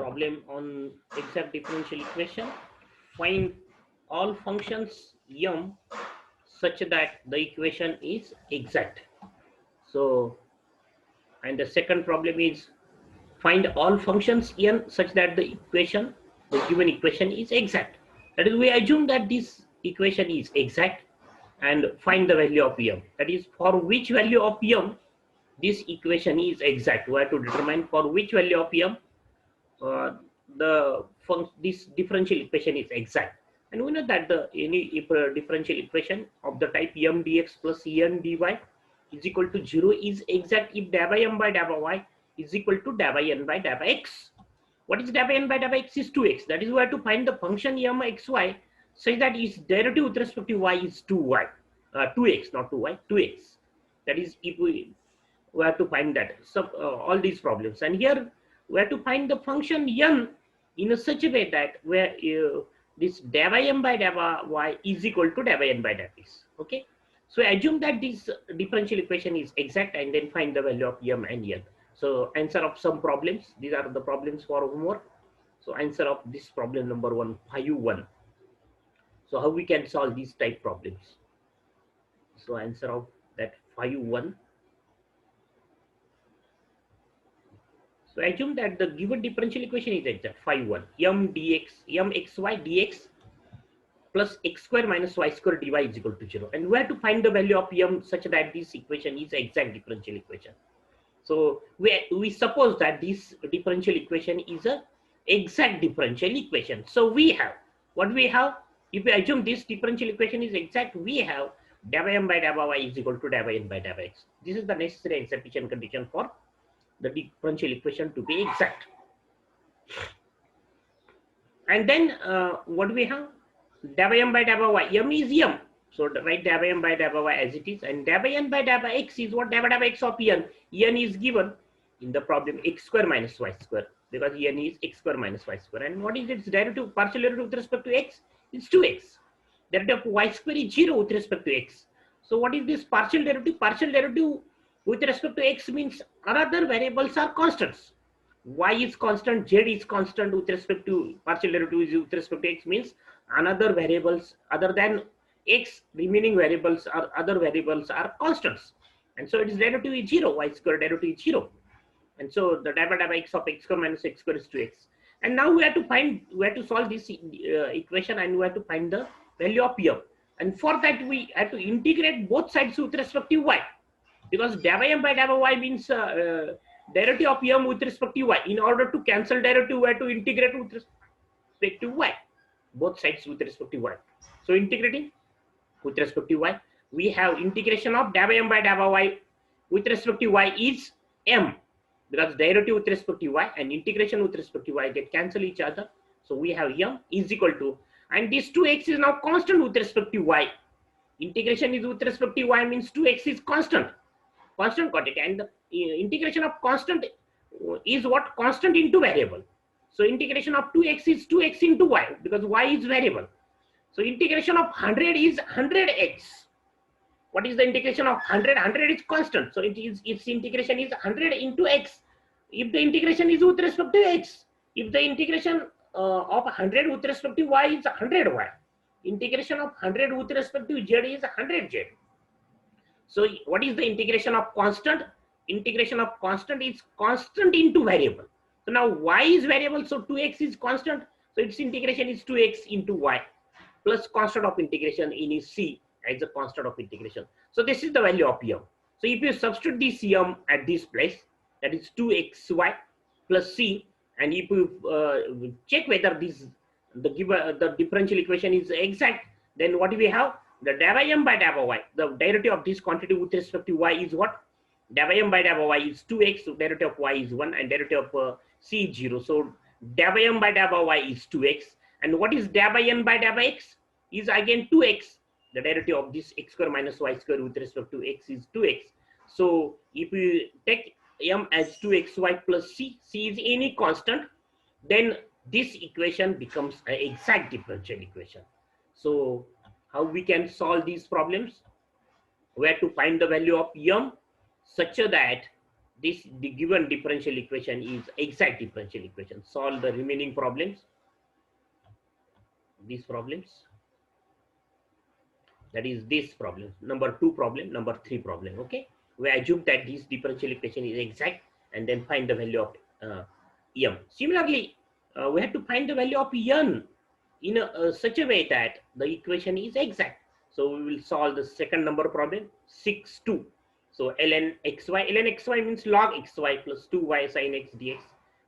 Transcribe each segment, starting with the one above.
problem on exact differential equation. Find all functions m such that the equation is exact. So, and the second problem is find all functions n such that the given equation is exact. That is, we assume that this equation is exact and find the value of m. That is, for which value of m this equation is exact. We have to determine for which value of m uh, this differential equation is exact. And we know that any differential equation of the type m dx plus en dy is equal to 0 is exact if dA by m by dA by y is equal to dA by n by dA by x. What is dA by n by dA by x is 2x. That is, we have to find the function m xy such that its derivative with respect to y is 2x, not 2y, 2x. That is, if we have to find that. So all these problems, and here we have to find the function n in a such a way that where this dA by m by dA by y is equal to dA by n by dA x. Okay, so assume that this differential equation is exact and then find the value of m and n. So answer of some problems. These are the problems for homework. So answer of this problem number 1, 5.1. So how we can solve these type problems? So answer of that 5.1. So assume that the given differential equation is exact. 5.1 m xy dx plus x square minus y square dy is equal to 0. And we have to find the value of m such that this equation is exact differential equation. So we suppose that this differential equation is a exact differential equation. So we have what we have. If we assume this differential equation is exact, we have dA by m by dA by y is equal to dA by n by dA by x. This is the necessary excitation condition for the differential equation to be exact. And then what we have? DA by m by dA by y. M is m. So write dA by m by dA by y as it is, and dA by n by dA by x is what? DA by dA by x of n. N is given in the problem x square minus y square, because n is x square minus y square. And what is its derivative? Partial derivative with respect to x? It's 2x. Derivative of y square is 0 with respect to x. So what is this partial derivative? Partial derivative with respect to x means another variables are constants. Y is constant, z is constant with respect to partial derivative with respect to x means another variables other than x, remaining variables or other variables are constants. And so its derivative is 0, y square derivative is 0. And so the dA by dA by x of x square minus x square is 2x. And now we have to solve this equation, and we have to find the value of m. And for that we have to integrate both sides with respect to y, because dA by m by dA by y means derivative of m with respect to y. In order to cancel derivative, we have to integrate with respect to y, both sides with respect to y. So integrating with respect to y, we have integration of dA by m by dA by y with respect to y is m, because derivative with respect to y and integration with respect to y get cancel each other. So we have m is equal to, and this 2x is now constant with respect to y. Integration is with respect to y means 2x is constant quantity, and the integration of constant is what? Constant into variable. So integration of 2x is 2x into y, because y is variable. So integration of 100 is 100x. What is the integration of 100? 100 is constant. So its integration is 100 into x. If the integration is with respect to x, if the integration of 100 with respect to y is 100y, integration of 100 with respect to z is 100z. So what is the integration of constant? Integration of constant is constant into variable. So now y is variable, so 2x is constant. So its integration is 2x into y plus constant of integration in is c as a constant of integration. So this is the value of m. So if you substitute this m at this place, that is 2xy plus c, and if you check whether the differential equation is exact, then what do we have? The dA by m by dA by y, the derivative of this quantity with respect to y is what? DA by m by dA by y is 2x, so derivative of y is 1, and derivative of c is 0. So dA by m by dA by y is 2x. And what is dA by n by dA by x? Is again 2x. The derivative of this x square minus y square with respect to x is 2x. So if you take m as 2xy plus c, c is any constant, then this equation becomes an exact differential equation. So how we can solve these problems? We have to find the value of m such that this the given differential equation is exact differential equation. Solve the remaining problems, these problems, that is this problem, number 2 problem, number 3 problem. Okay, we assume that this differential equation is exact and then find the value of m. Similarly, we have to find the value of n in such a way that the equation is exact. So we will solve the second number problem, 6 2. So ln xy means log xy plus 2y sin x dx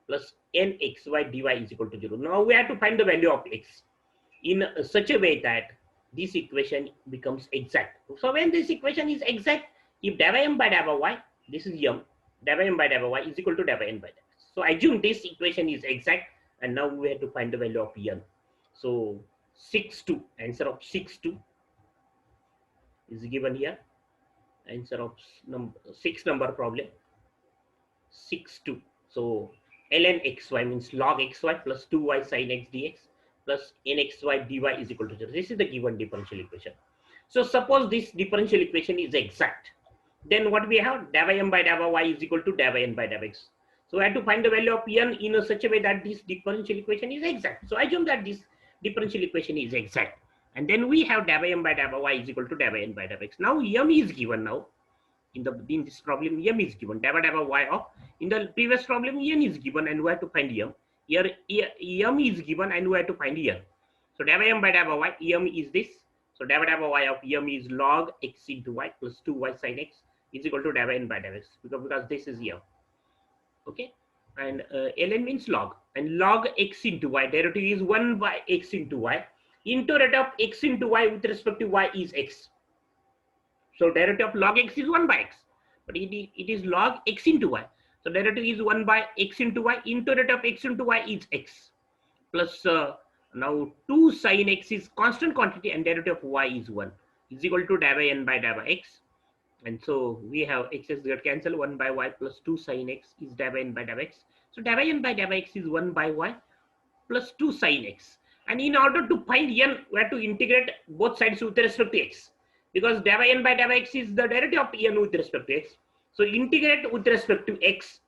plus nxy dy is equal to 0. Now we have to find the value of x in such a way that this equation becomes exact. So when this equation is exact, if del m by del y, this is m, del m by del y is equal to del n by del x. So I assume this equation is exact, and now we have to find the value of n. So 6 2, answer of 6 2 is given here. Answer of number 6 number problem, 6 2. So ln xy means log xy plus 2y sin x dx plus nxy dy is equal to 0. This is the given differential equation. So suppose this differential equation is exact, then what we have, del m by del y is equal to del n by del x. So I have to find the value of n in such a way that this differential equation is exact. So I assume that this differential equation is exact, and then we have del m by del y is equal to del n by del x. Now m is given. Now in this problem m is given, del y of, in the previous problem n is given and we have to find m. Here m is given and we have to find n. So del m by del y, m is this. So del y of m is log x into y plus 2y sin x is equal to del n by del x, because this is m. Okay, and ln means log, and log x into y, derivative is 1 by x into y. Into rate of x into y with respect to y is x. So derivative of log x is 1 by x, but it is log x into y. So derivative is 1 by x into y. Into rate of x into y is x, plus now 2 sin x is constant quantity and derivative of y is 1 is equal to del n by del x. And so we have x's get cancelled, 1 by y plus 2 sin x is del n by del x. So del n by del x is 1 by y plus 2 sin x. And in order to find n, we have to integrate both sides with respect to x, because del n by del x is the derivative of n with respect to x. So integrate with respect to x.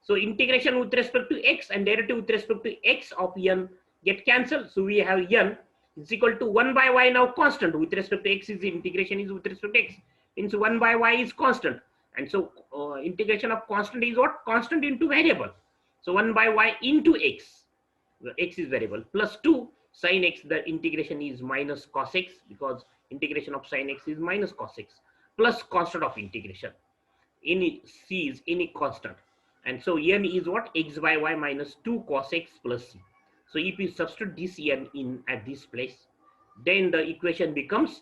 So integration with respect to x and derivative with respect to x of n get cancelled. So we have n is equal to 1 by y, now constant with respect to x, is integration is with respect to x. Means 1 by y is constant, and so integration of constant is what? Constant into variable. So 1 by y into x, x is variable, plus 2 sin x, the integration is minus cos x, because integration of sin x is minus cos x, plus constant of integration. Any c is any constant, and so n is what? X by y minus 2 cos x plus c. So if you substitute this n in at this place, then the equation becomes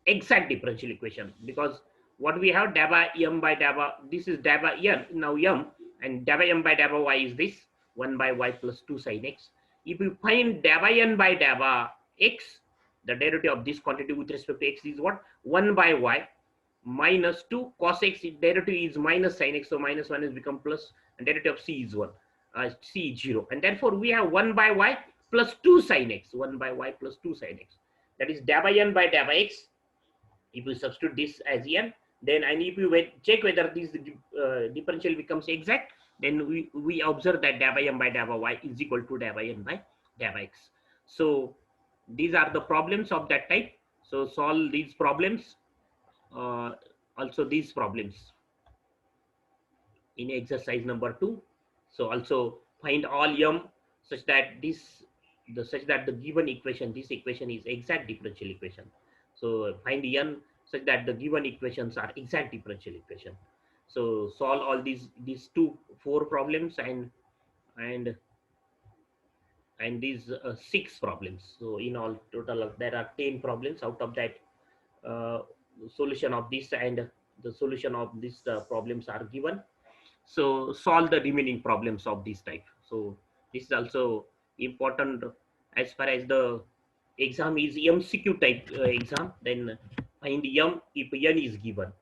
exact differential equation, because what we have, del m by del, this is del n, now m, and del m by del y is this 1 by y plus 2 sin x. If you find del n by del x, the derivative of this quantity with respect to x is what? 1 by y minus 2 cos x, derivative is minus sin x, so minus 1 has become plus, and derivative of c is 1, c is 0, and therefore we have 1 by y plus 2 sin x, 1 by y plus 2 sin x, that is del n by del x. If you substitute this as n, then, and if you check whether this differential becomes exact, then we observe that del m by del y is equal to del n by del x. So these are the problems of that type. So solve these problems, also these problems in exercise number 2. So also find all m such that the given equation, this equation is exact differential equation. So find n such that the given equations are exact differential equation. So solve all these 4 problems and these 6 problems. So in all total there are 10 problems. Out of that, solution of this and the solution of these problems are given. So solve the remaining problems of this type. So this is also important as far as the exam is MCQ type exam. Then find m if n is given,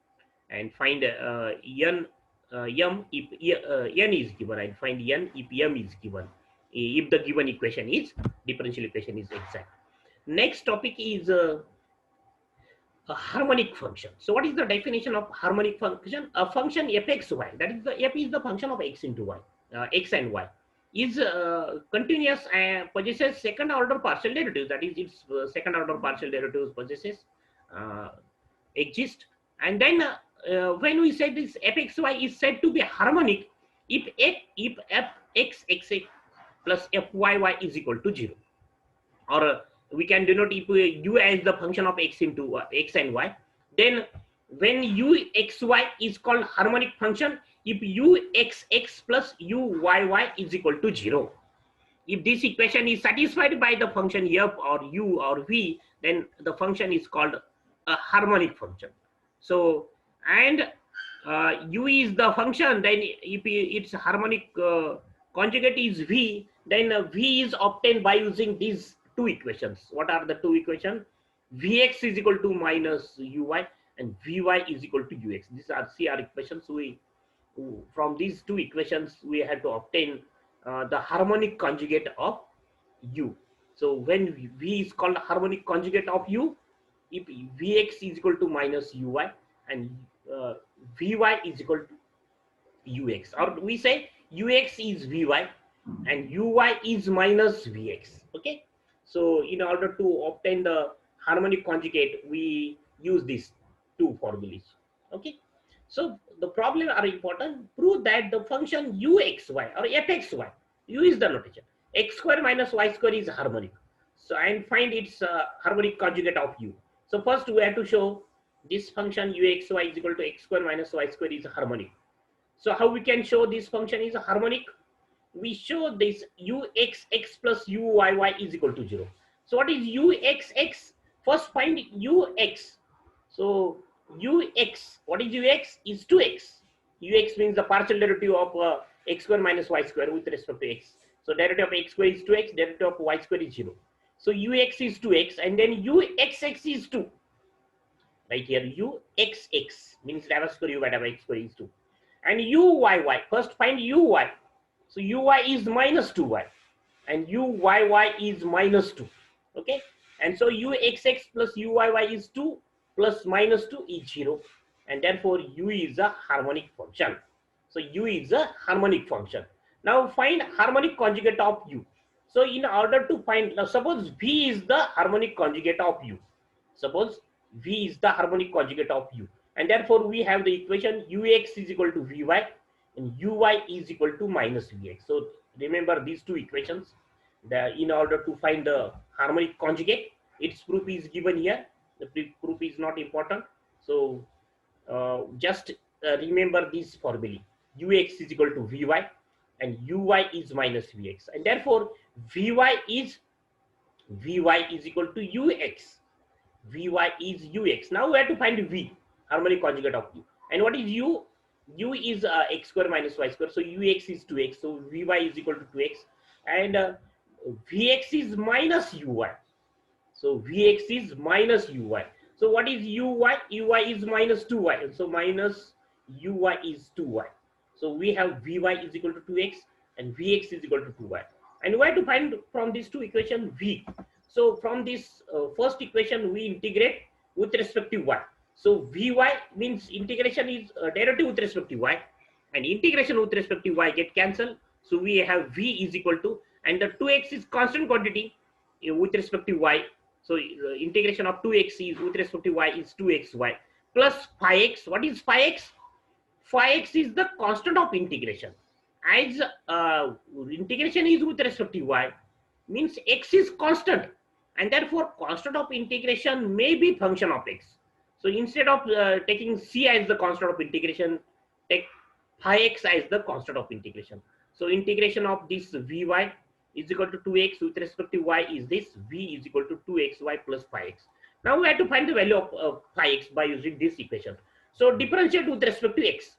and find m if n is given, and find n if m is given, if the given equation is differential equation is exact. Next topic is a harmonic function. So what is the definition of harmonic function? A function f(x,y), that is the f is the function of x into y, x and y, is continuous and possesses second order partial derivatives. That is, its second order partial derivatives possesses uh, exist. And then when we say this f(x,y) is said to be harmonic if f(x,x) plus f(y,y) is equal to 0, or we can denote if u as the function of x into x and y, then when uxy is called harmonic function if uxx plus uyy is equal to 0. If this equation is satisfied by the function f or u or v, then the function is called a harmonic function. So, and u is the function, then if its harmonic conjugate is v, then v is obtained by using these two equations. What are the two equations? Vx is equal to minus uy and vy is equal to ux. These are CR equations. From these two equations we have to obtain the harmonic conjugate of u. So when v is called harmonic conjugate of u, if vx is equal to minus uy and vy is equal to ux, or we say ux is vy and uy is minus vx. Okay, so in order to obtain the harmonic conjugate we use these two formulas. Okay, so the problem are important. Prove that the function uxy or fxy, u is the notation, x square minus y square is harmonic. So and find its harmonic conjugate of u. So first we have to show this function uxy is equal to x square minus y square is harmonic. So how we can show this function is harmonic? We show this uxx plus uyy is equal to 0. So what is uxx? First find ux. So ux, what is ux? Is 2x. Ux means the partial derivative of x square minus y square with respect to x. So derivative of x square is 2x, derivative of y square is 0. So ux is 2x and then uxx is 2. Right here, uxx means derivative of square u by derivative x square is 2. And uyy, first find uy. So uy is minus 2y and uyy is minus 2. Okay, and so uxx plus uyy is 2 plus minus 2 is 0, and therefore u is a harmonic function. So u is a harmonic function. Now find harmonic conjugate of u. So in order to find, now suppose v is the harmonic conjugate of u. Suppose v is the harmonic conjugate of u, and therefore we have the equation ux is equal to vy and uy is equal to minus vx. So remember these two equations. In order to find the harmonic conjugate, its proof is given here. The proof is not important. So just remember this formula. Ux is equal to vy and uy is minus vx, and therefore vy is equal to ux. Vy is ux. Now we have to find v, harmonic conjugate of u. And what is u? U is x square minus y square. So ux is 2x. So vy is equal to 2x. And vx is minus uy. So vx is minus uy. So what is uy? Uy is minus 2y. And so minus uy is 2y. So we have vy is equal to 2x and vx is equal to 2y. And we have to find from these two equations v. So from this first equation we integrate with respect to y. So vy means integration is derivative with respect to y, and integration with respect to y get cancelled. So we have v is equal to, and the 2x is constant quantity with respect to y. So integration of 2x is with respect to y is 2xy plus phi x. What is phi x? Phi x is the constant of integration. As integration is with respect to y, means x is constant, and therefore constant of integration may be function of x. So instead of taking c as the constant of integration, take phi x as the constant of integration. So integration of this vy is equal to 2x with respect to y is this, v is equal to 2xy plus phi x. Now we have to find the value of phi x by using this equation. So differentiate with respect to x,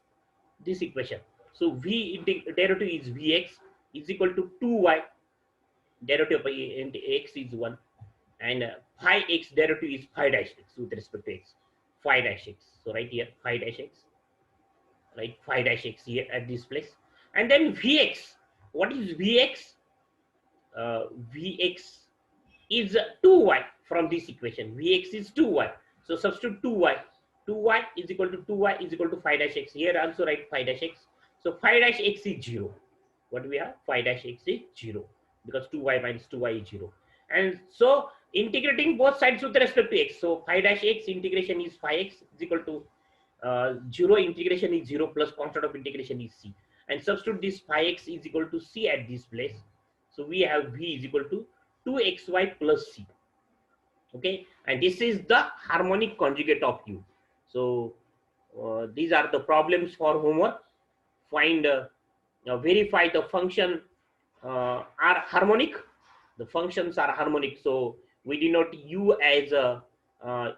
this equation. So v derivative is vx is equal to 2y, derivative of x is 1, and phi x derivative is phi dash x with respect to x, phi dash x. So right here phi dash x, right, phi dash x here at this place. And then vx, what is vx? Vx is 2y from this equation. Vx is 2y. So substitute 2y. 2y is equal to 2y is equal to phi dash x. Here also write phi dash x. So phi dash x is 0. What we have? Phi dash x is 0 because 2y minus 2y is 0. And so integrating both sides with respect to x. So phi dash x integration is phi x is equal to 0 integration is 0 plus constant of integration is c. And substitute this phi x is equal to c at this place. So we have v is equal to 2xy plus c. Okay, and this is the harmonic conjugate of u. So these are the problems for homework. Find verify the function are harmonic. The functions are harmonic, so we denote u as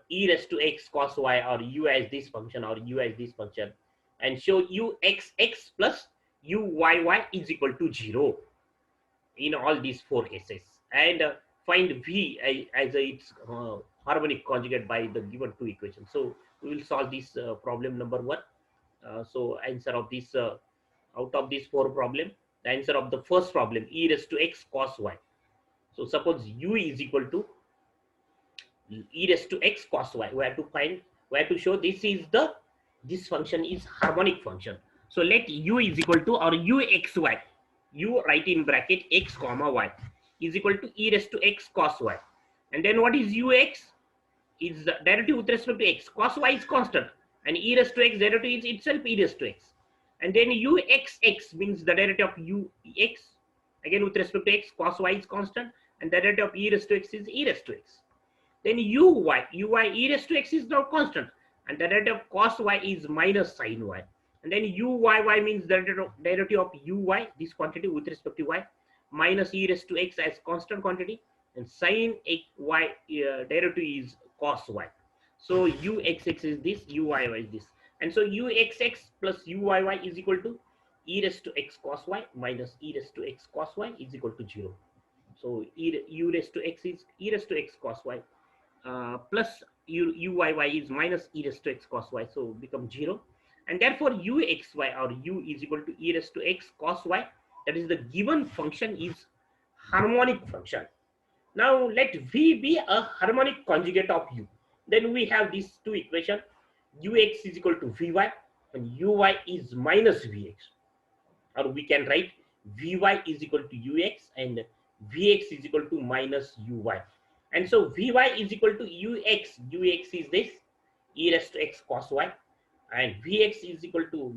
e raised to x cos y, or u as this function, or u as this function, and show u x x plus u y y is equal to 0 in all these four cases, and find v as its harmonic conjugate by the given two equations. So we will solve this problem number 1. So answer of this out of these four problem, the answer of the first problem, e raised to x cos y. So suppose u is equal to e raised to x cos y. We have to find, we have to show this function is harmonic function. So let u is equal to, or u x y, u write in bracket x comma y is equal to e raised to x cos y. And then what is ux? Is the derivative with respect to x. Cos y is constant, and e raised to x derivative is itself e raised to x. And then uxx means the derivative of ux, again with respect to x. Cos y is constant, and the derivative of e raised to x is e raised to x. Then uy e raised to x is now constant, and the derivative of cos y is minus sin y. And then uyy means the derivative of uy, this quantity with respect to y, minus e raised to x as constant quantity, and sin y derivative is cos y. So uxx is this, uyy is this, and so uxx plus uyy is equal to e raised to x cos y minus e raised to x cos y is equal to 0. So u raised to x is e raised to x cos y plus uyy is minus e raised to x cos y, so become 0. And therefore uxy, or u is equal to e raised to x cos y, that is the given function, is harmonic function. Now let v be a harmonic conjugate of u. Then we have these two equations, ux is equal to vy and uy is minus vx, or we can write vy is equal to ux and vx is equal to minus uy. And so vy is equal to ux is this e raised to x cos y, and vx is equal to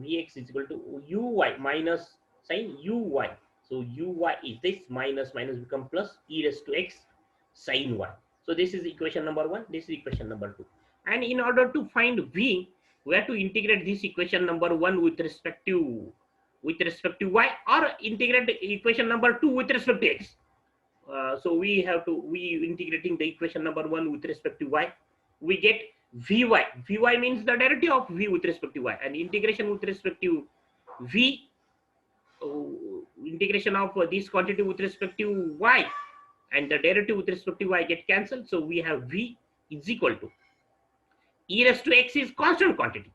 uy minus sin uy. So uy is this, minus become plus e raised to x sin y. So this is equation number 1, this is equation number 2. And in order to find v, we have to integrate this equation number 1 with respect to y, or integrate equation number 2 with respect to x. So we integrating the equation number 1 with respect to y, we get vy means the derivative of v with respect to y, and integration with respect to v, integration of this quantity with respect to y, and the derivative with respect to y get cancelled. So we have v is equal to e raised to x is constant quantity,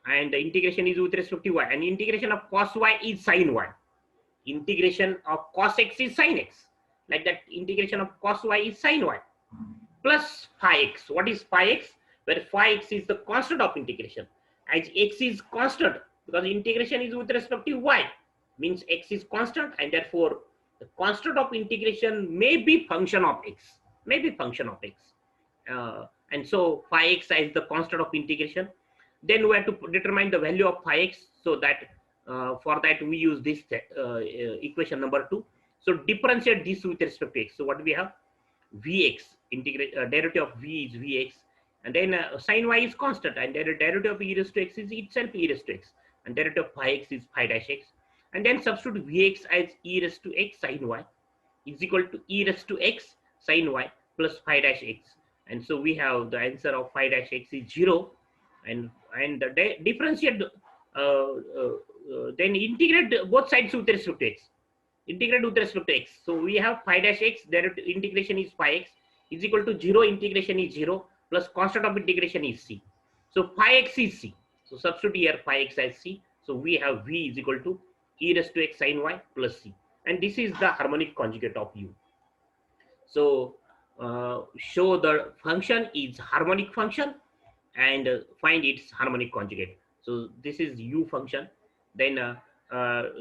and the integration is with respect to y, and integration of cos y is sin y, integration of cos x is sin x, like that integration of cos y is sin y, plus phi x. What is phi x? Where phi x is the constant of integration, as x is constant, because integration is with respect to y, means x is constant, and therefore the constant of integration may be function of x, and so phi x is the constant of integration. Then we have to determine the value of phi x, so that for that we use this equation number 2. So differentiate this with respect to x. So what we have? Vx, derivative of v is vx, and then sin y is constant, and derivative of e raised to x is itself e raised to x, and derivative of phi x is phi dash x, and then substitute vx as e raised to x sin y is equal to e raised to x sin y plus phi dash x, and so we have the answer of phi dash x is 0, and differentiate, then integrate both sides with respect to x. Integrate with respect to x. So we have phi dash x, derivative integration is phi x is equal to 0, integration is 0, plus constant of integration is c. So phi x is c. So substitute here phi x as c. So we have v is equal to e raised to x sin y plus c. And this is the harmonic conjugate of u. So show the function is harmonic function and find its harmonic conjugate. So this is u function. Then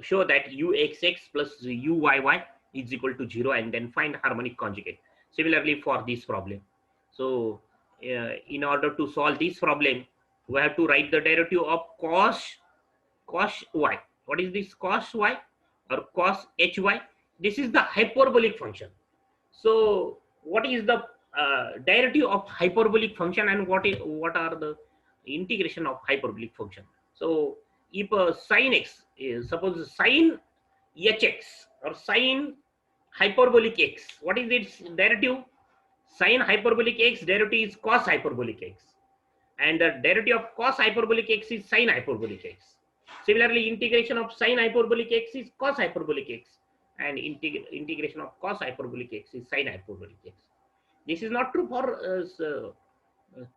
show that uxx plus uyy is equal to 0 and then find harmonic conjugate. Similarly for this problem. So in order to solve this problem, we have to write the derivative of cos y. What is this cos y or cos hy? This is the hyperbolic function. So what is the derivative of hyperbolic function and what are the integration of hyperbolic function? So if sin x is suppose sin hx or sin hyperbolic x, what is its derivative? Sin hyperbolic x derivative is cos hyperbolic x, and the derivative of cos hyperbolic x is sin hyperbolic x. Similarly, integration of sin hyperbolic x is cos hyperbolic x, and integration of cos hyperbolic x is sin hyperbolic x. This is not true for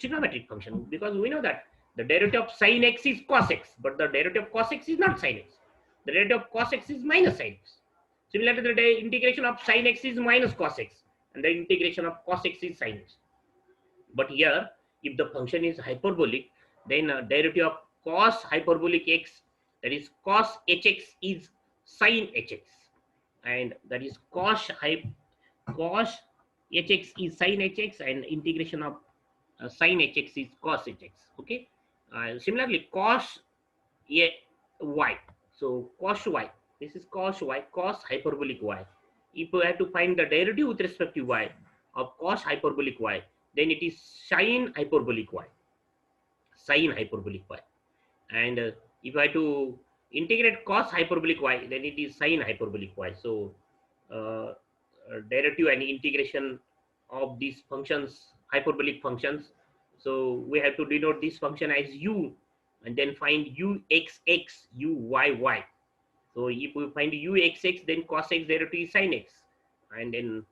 trigonometric function, because we know that the derivative of sin x is cos x, but the derivative of cos x is not sin x. The derivative of cos x is minus sin x. Similarly, the integration of sin x is minus cos x, and the integration of cos x is sin x. But here, if the function is hyperbolic, then derivative of cos hyperbolic x, that is cos hx, is sin hx, and that is cos hx is sin hx, and integration of sin hx is cos hx. Okay. Similarly, cos y. So cos y. This is cos y, cos hyperbolic y. If we have to find the derivative with respect to y of cos hyperbolic y, then it is sin hyperbolic y. Sin hyperbolic y. And if I have to integrate cos hyperbolic y, then it is sin hyperbolic y. So derivative and integration of these functions, hyperbolic functions. So we have to denote this function as u, and then find uxx, uyy. So if we find uxx, then cos x derivative is sin x, and then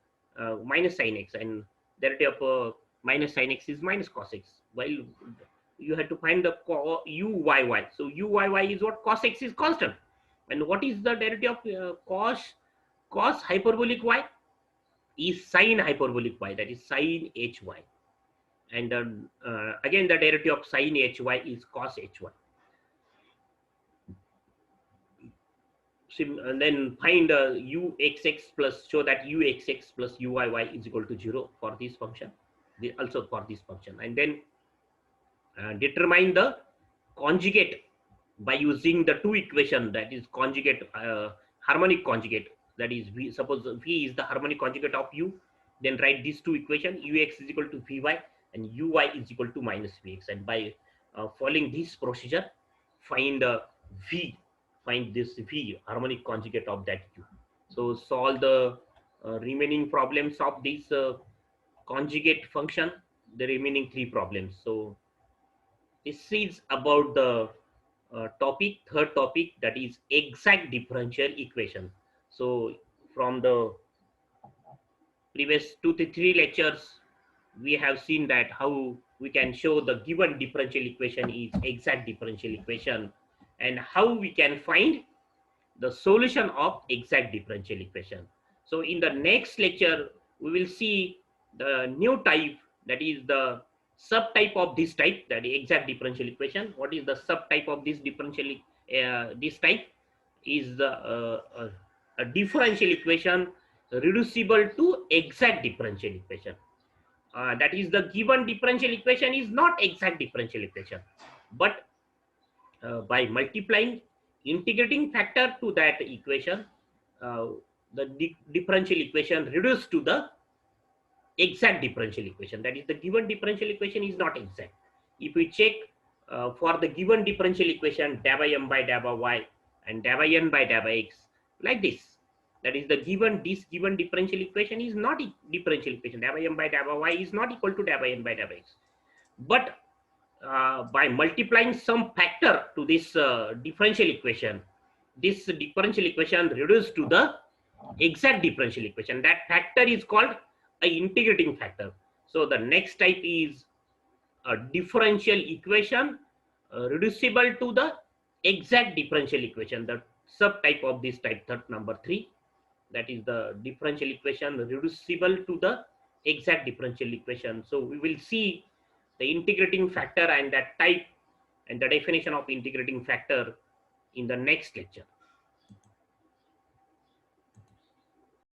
minus sin x, and derivative of minus sin x is minus cos x. While you have to find the uyy. So uyy is what? Cos x is constant. And what is the derivative of cos hyperbolic y? Is sin hyperbolic y, that is sin hy. And again, the derivative of sin hy is cos hy. And then find uxx plus, show that uxx plus uyy is equal to 0 for this function, also for this function. And then determine the conjugate by using the two equation, that is conjugate, harmonic conjugate, that is v. Suppose v is the harmonic conjugate of u, then write these two equation, ux is equal to vy and uy is equal to minus vx, and by following this procedure, find find this v, harmonic conjugate of that u. So solve the remaining problems of this conjugate function, the remaining 3 problems. So this is about the third topic, that is exact differential equation. So from the previous 2 to 3 lectures, we have seen that how we can show the given differential equation is exact differential equation, and how we can find the solution of exact differential equation. So in the next lecture, we will see the new type, that is the subtype of this type, that is exact differential equation. What is the subtype of this differential? This type is the a differential equation reducible to exact differential equation. That is, the given differential equation is not exact differential equation, but by multiplying integrating factor to that equation, the differential equation reduced to the exact differential equation. That is, the given differential equation is not exact. If we check for the given differential equation, dA by m by dA by y and dA by n by dA by x, like this, that is, the given differential equation is not a differential equation. dA by m by dA by y is not equal to dA by n by dA by x. But by multiplying some factor to this differential equation, this differential equation reduced to the exact differential equation. That factor is called a integrating factor. So the next type is a differential equation reducible to the exact differential equation. The subtype of this type, number 3, that is the differential equation reducible to the exact differential equation. So we will see the integrating factor and that type and the definition of integrating factor in the next lecture.